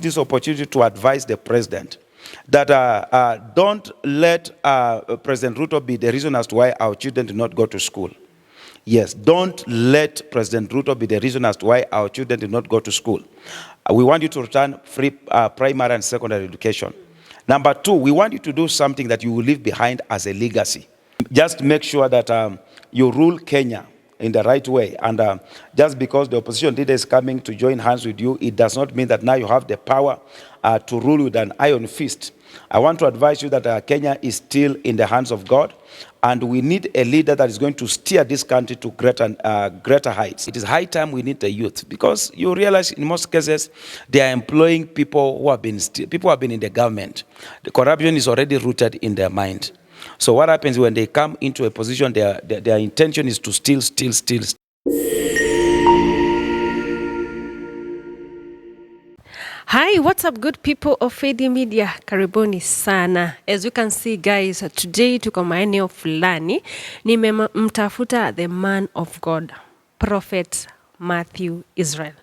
this opportunity to advise the president that don't let President Ruto be the reason as to why our children do not go to school. Yes, don't let President Ruto be the reason as to why our children do not go to school. We want you to return free primary and secondary education. Number two, we want you to do something that you will leave behind as a legacy. Just make sure that you rule Kenya in the right way. And just because the opposition leader is coming to join hands with you, it does not mean that now you have the power to rule with an iron fist. I want to advise you that Kenya is still in the hands of God, and we need a leader that is going to steer this country to greater heights. It is high time we need the youth, because you realize in most cases they are employing people who have been in the government. The corruption is already rooted in their mind. So what happens when they come into a position, their intention is to steal. Hi, what's up good people of Fedi Media? Karibuni sana. As you can see guys, today tuko maeneo fulani. Nimemtafuta the man of God, Prophet Mathew Israel.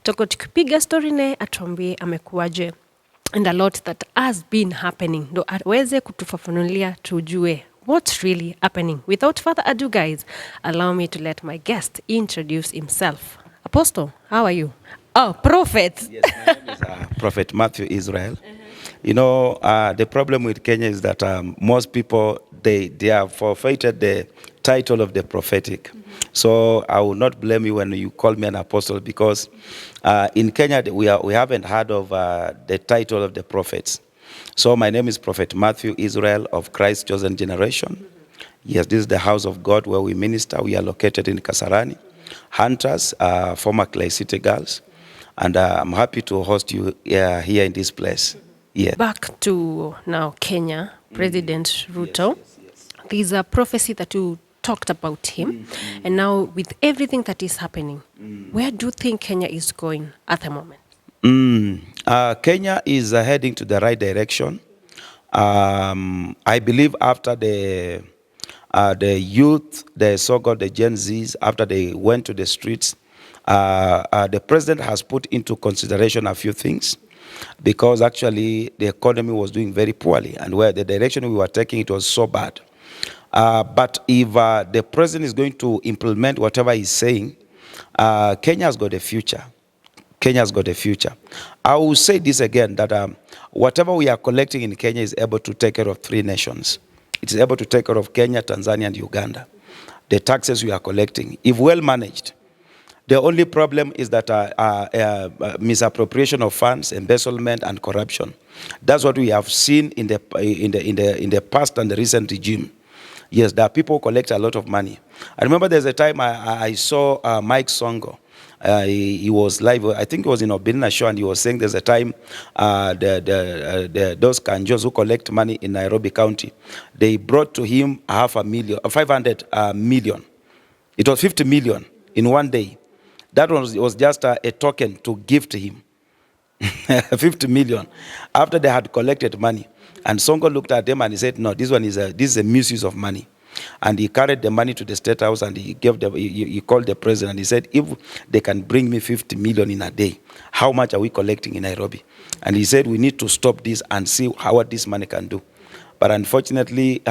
Toko tukipiga story naye atuambie amekuaje and a lot that has been happening. Ndo aweze kutufafanulia tujue what's really happening. Without further ado guys, allow me to let my guest introduce himself. Apostle, how are you? Oh, Prophet. Yes, my name is Prophet Mathew Israel. You know, the problem with Kenya is that most people, they have forfeited the title of the prophetic. So I will not blame you when you call me an apostle, because in Kenya, we haven't heard of the title of the prophets. So my name is Prophet Mathew Israel of Christ's Chosen Generation. Yes, this is the house of God where we minister. We are located in Kasarani. Hunters, former Clay City girls. And I'm happy to host you here in this place. Yeah. Back to now Kenya, President Ruto. Yes. There's a prophecy that you talked about him. And now with everything that is happening, where do you think Kenya is going at the moment? Kenya is heading to the right direction. I believe after the youth, the so-called the Gen Zs, after they went to the streets, the president has put into consideration a few things, because actually the economy was doing very poorly, and where the direction we were taking, it was so bad. But if the president is going to implement whatever he's saying, Kenya has got a future. Kenya has got a future. I will say this again, that whatever we are collecting in Kenya is able to take care of three nations. It is able to take care of Kenya, Tanzania, and Uganda. The taxes we are collecting, if well managed. The only problem is that misappropriation of funds, embezzlement, and corruption. That's what we have seen in the past and the recent regime. Yes, there are people who collect a lot of money. I remember there's a time I saw Mike Songo. He was live, I think it was in Obinna show, and he was saying there's a time those kanjos who collect money in Nairobi County, they brought to him 500 million. It was 50 million in one day. That was just a token to give to him. 50 million after they had collected money. And Sonko looked at them and he said, no, this is a misuse of money. And he carried the money to the State House, and he called the president and he said, if they can bring me 50 million in a day, how much are we collecting in Nairobi? And he said, we need to stop this and see what this money can do. But unfortunately,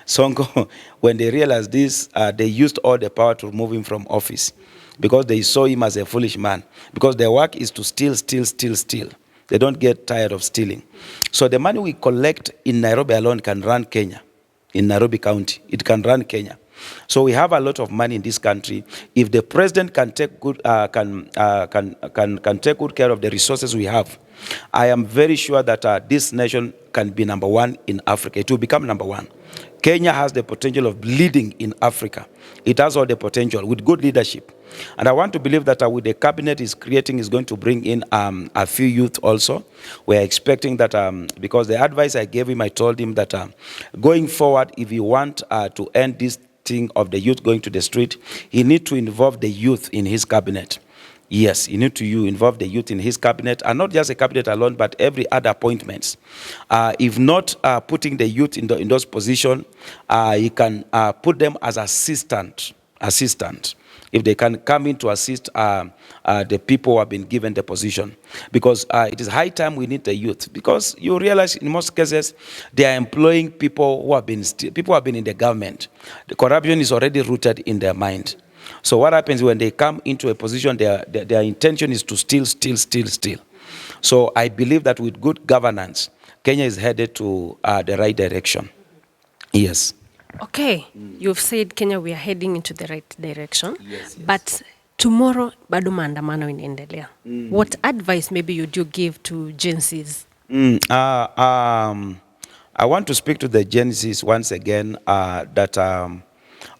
Sonko, when they realized this, they used all the power to remove him from office, because they saw him as a foolish man. Because their work is to steal. They don't get tired of stealing. So the money we collect in Nairobi alone can run Kenya. In Nairobi County, it can run Kenya. So we have a lot of money in this country. If the president can take good take good care of the resources we have, I am very sure that this nation can be number one in Africa. It will become number one. Kenya has the potential of leading in Africa. It has all the potential with good leadership. And I want to believe that with the cabinet is creating, is going to bring in a few youth also. We're expecting that, because the advice I gave him, I told him that going forward, if you want to end this thing of the youth going to the street, he needs to involve the youth in his cabinet. Yes, you need to involve the youth in his cabinet, and not just a cabinet alone, but every other appointments. If not putting the youth in those positions, he can put them as assistant if they can come in to assist the people who have been given the position. Because it is high time we need the youth. Because you realize in most cases, they are employing people who have been, people who have been in the government. The corruption is already rooted in their mind. So what happens when they come into a position, their intention is to steal. So I believe that with good governance, Kenya is headed to the right direction. Yes. Okay, you've said Kenya we are heading into the right direction. Yes. But tomorrow bado maandamano inaendelea. What advice maybe would you give to Gen Zs? I want to speak to the Gen Zs once again that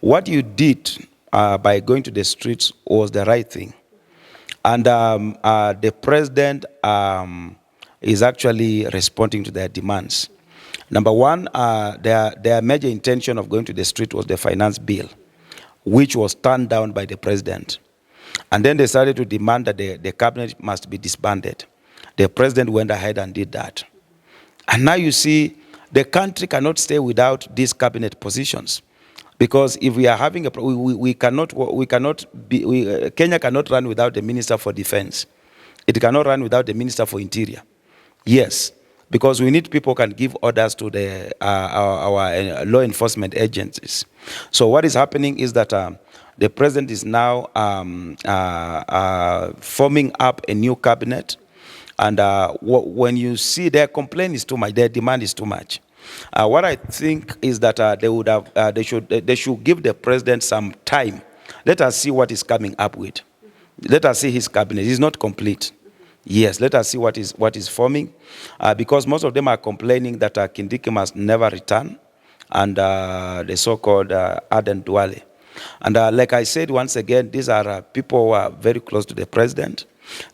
what you did by going to the streets was the right thing. And the president is actually responding to their demands. Number one, their major intention of going to the street was the finance bill, which was turned down by the president. And then they started to demand that the cabinet must be disbanded. The president went ahead and did that. And now you see, the country cannot stay without these cabinet positions. Because if we are having Kenya cannot run without the Minister for Defense. It cannot run without the Minister for Interior. Yes, because we need people who can give orders to our law enforcement agencies. So what is happening is that the president is now forming up a new cabinet. And when you see their complaint is too much, their demand is too much. What I think is that they should give the president some time. Let us see what he's coming up with. Let us see his cabinet. It's not complete. Yes, let us see what is forming, because most of them are complaining that Kindiki must never return, and the so-called Aden Duale. And like I said, once again, these are people who are very close to the president.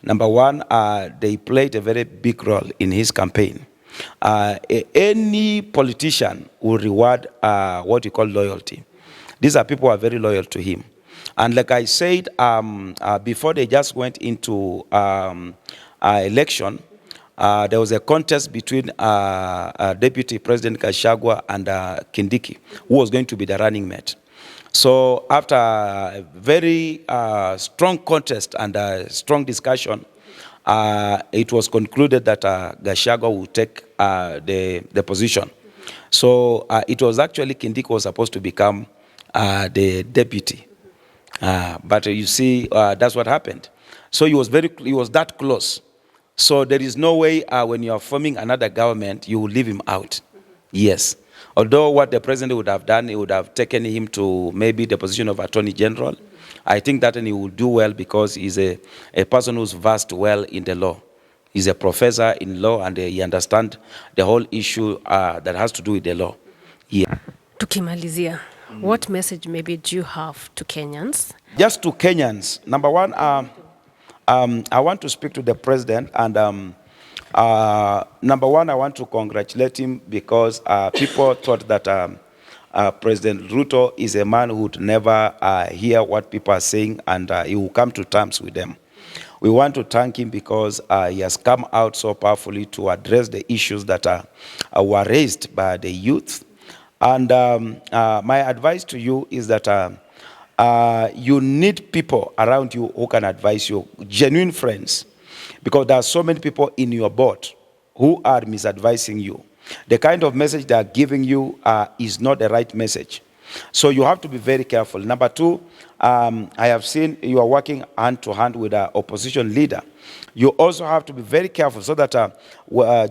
Number one, they played a very big role in his campaign. Any politician will reward what you call loyalty. These are people who are very loyal to him. And like I said, before they just went into election, there was a contest between Deputy President Gachagua and Kindiki, who was going to be the running mate. So after a very strong contest and a strong discussion, it was concluded that Gachagua would take the position. So it was actually Kindiki was supposed to become the deputy. But you see, that's what happened. So he was that close. So there is no way when you are forming another government, you will leave him out. Yes. Although what the president would have done, he would have taken him to maybe the position of Attorney General. I think that he will do well because he's a person who's versed well in the law. He's a professor in law and he understands the whole issue that has to do with the law. Yeah. Tukimalizia, what message maybe do you have to Kenyans? Just to Kenyans. Number one, I want to speak to the president, and number one, I want to congratulate him because people thought that President Ruto is a man who would never hear what people are saying, and he will come to terms with them. We want to thank him because he has come out so powerfully to address the issues that were raised by the youth. And my advice to you is that you need people around you who can advise you, genuine friends, because there are so many people in your board who are misadvising you. The kind of message they are giving you is not the right message. So you have to be very careful. Number two, I have seen you are working hand to hand with an opposition leader. You also have to be very careful so that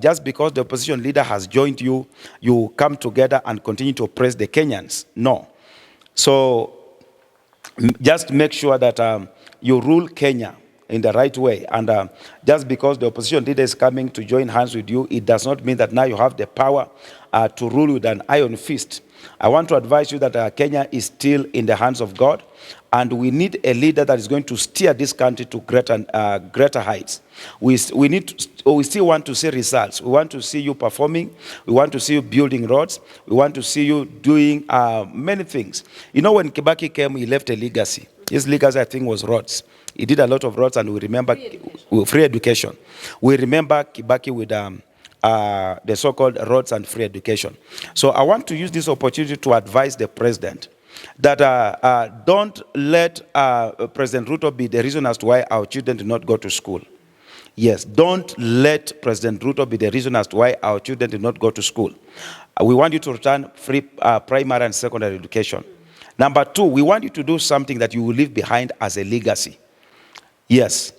just because the opposition leader has joined you, you come together and continue to oppress the Kenyans. No. So just make sure that you rule Kenya in the right way. And just because the opposition leader is coming to join hands with you, it does not mean that now you have the power to rule with an iron fist. I want to advise you that Kenya is still in the hands of God, and we need a leader that is going to steer this country to greater heights. We still want to see results. We want to see you performing. We want to see you building roads. We want to see you doing many things. You know, when Kibaki came, he left a legacy. His legacy, I think, was roads. He did a lot of roads, and we remember free education. We remember Kibaki with the so-called roads and free education. So I want to use this opportunity to advise the president that don't let President Ruto be the reason as to why our children do not go to school. Yes, don't let President Ruto be the reason as to why our children do not go to school. We want you to return free primary and secondary education. Number two, we want you to do something that you will leave behind as a legacy. Yes,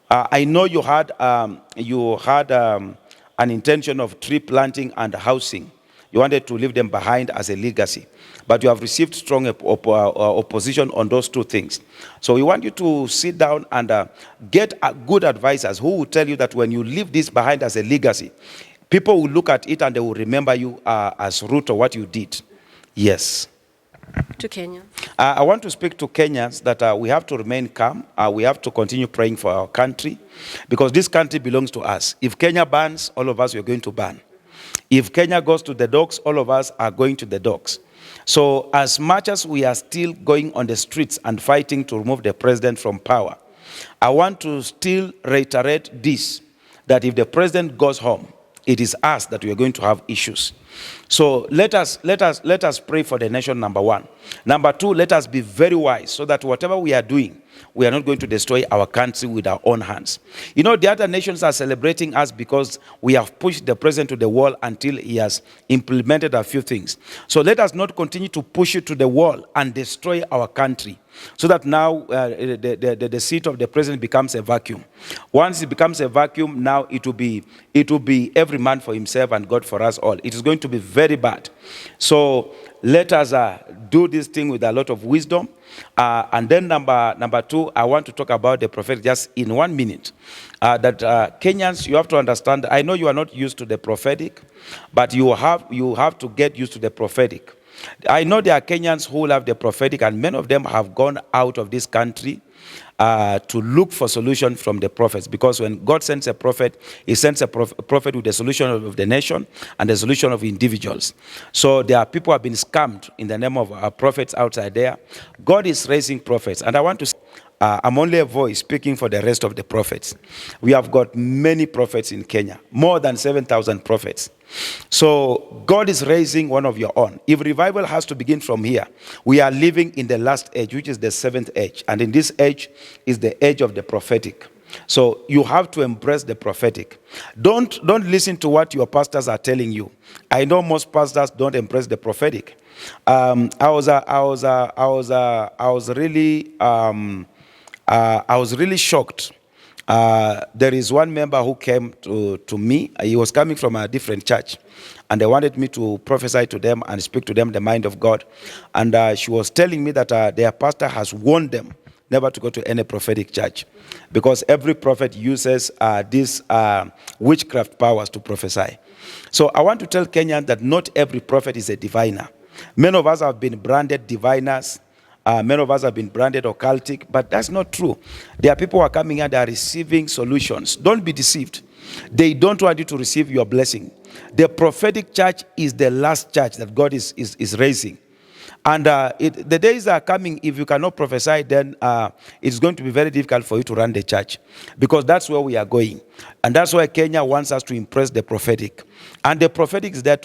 I know you had an intention of tree planting and housing. You wanted to leave them behind as a legacy, but you have received strong opposition on those two things. So we want you to sit down and get good advisors who will tell you that when you leave this behind as a legacy, people will look at it and they will remember you as Ruto, what you did. Yes. To Kenyans. I want to speak to Kenyans that we have to remain calm. We have to continue praying for our country because this country belongs to us. If Kenya burns, all of us are going to burn. If Kenya goes to the dogs, all of us are going to the dogs. So as much as we are still going on the streets and fighting to remove the president from power, I want to still reiterate this, that if the president goes home, it is us that we are going to have issues. So let us pray for the nation, number one. Number two, let us be very wise so that whatever we are doing, we are not going to destroy our country with our own hands. You know, the other nations are celebrating us because we have pushed the president to the wall until he has implemented a few things. So let us not continue to push it to the wall and destroy our country, so that now the seat of the president becomes a vacuum. Once it becomes a vacuum, now it will be every man for himself and God for us all. It is going to be very bad. So let us do this thing with a lot of wisdom. And then number two, I want to talk about the prophetic just in 1 minute. That Kenyans, you have to understand, I know you are not used to the prophetic, but you have to get used to the prophetic. I know there are Kenyans who love the prophetic, and many of them have gone out of this country to look for solution from the prophets, because when God sends a prophet, he sends a prophet with the solution of the nation and the solution of individuals. So there are people who have been scammed in the name of prophets outside there. God is raising prophets, and I want to say, I'm only a voice speaking for the rest of the prophets. We have got many prophets in Kenya, more than 7,000 prophets. So God is raising one of your own. If revival has to begin from here, we are living in the last age, which is the 7th age. And in this age is the age of the prophetic. So you have to embrace the prophetic. Don't listen to what your pastors are telling you. I know most pastors don't embrace the prophetic. I was really shocked. There is one member who came to me. He was coming from a different church, and they wanted me to prophesy to them and speak to them the mind of God. And she was telling me that their pastor has warned them never to go to any prophetic church, because every prophet uses these witchcraft powers to prophesy. So I want to tell Kenyans that not every prophet is a diviner. Many of us have been branded diviners. Many of us have been branded occultic, but that's not true. There are people who are coming here, they are receiving solutions. Don't be deceived. They don't want you to receive your blessing. The prophetic church is the last church that God is raising. And the days are coming, if you cannot prophesy, then it's going to be very difficult for you to run the church, because that's where we are going. And that's why Kenya wants us to impress the prophetic. And the prophetic is there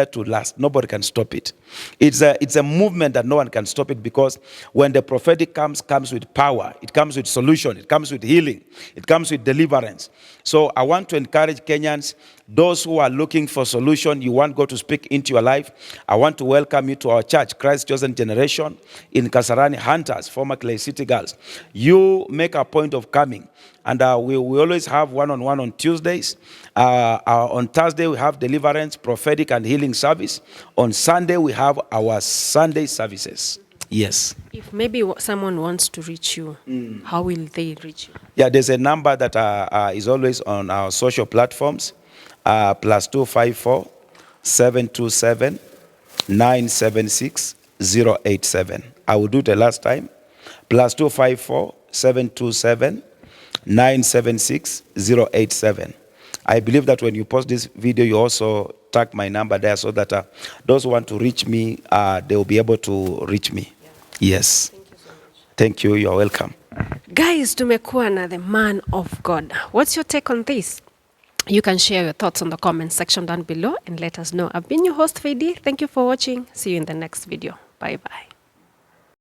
to last. Nobody can stop it. It's a movement that no one can stop it, because when the prophetic comes with power, it comes with solution, it comes with healing, it comes with deliverance. So I want to encourage Kenyans, those who are looking for solution, you want God to speak into your life, I want to welcome you to our church, Christ Chosen Generation in Kasarani Hunters, former Clay City Girls. You make a point of coming. And we always have one-on-one on Tuesdays. On Thursday, we have deliverance, prophetic, and healing service. On Sunday, we have our Sunday services. Yes. If maybe someone wants to reach you, how will they reach you? Yeah, there's a number that is always on our social platforms, +254 727 976 087. I will do it the last time. +254 727 976 087. I believe that when you post this video, you also tag my number there, so that those who want to reach me, they will be able to reach me. Yeah. Yes. Thank you so much. Thank you. You're welcome. Guys, tumekuwa na the man of God. What's your take on this? You can share your thoughts on the comment section down below and let us know. I've been your host, Fadi. Thank you for watching. See you in the next video. Bye bye.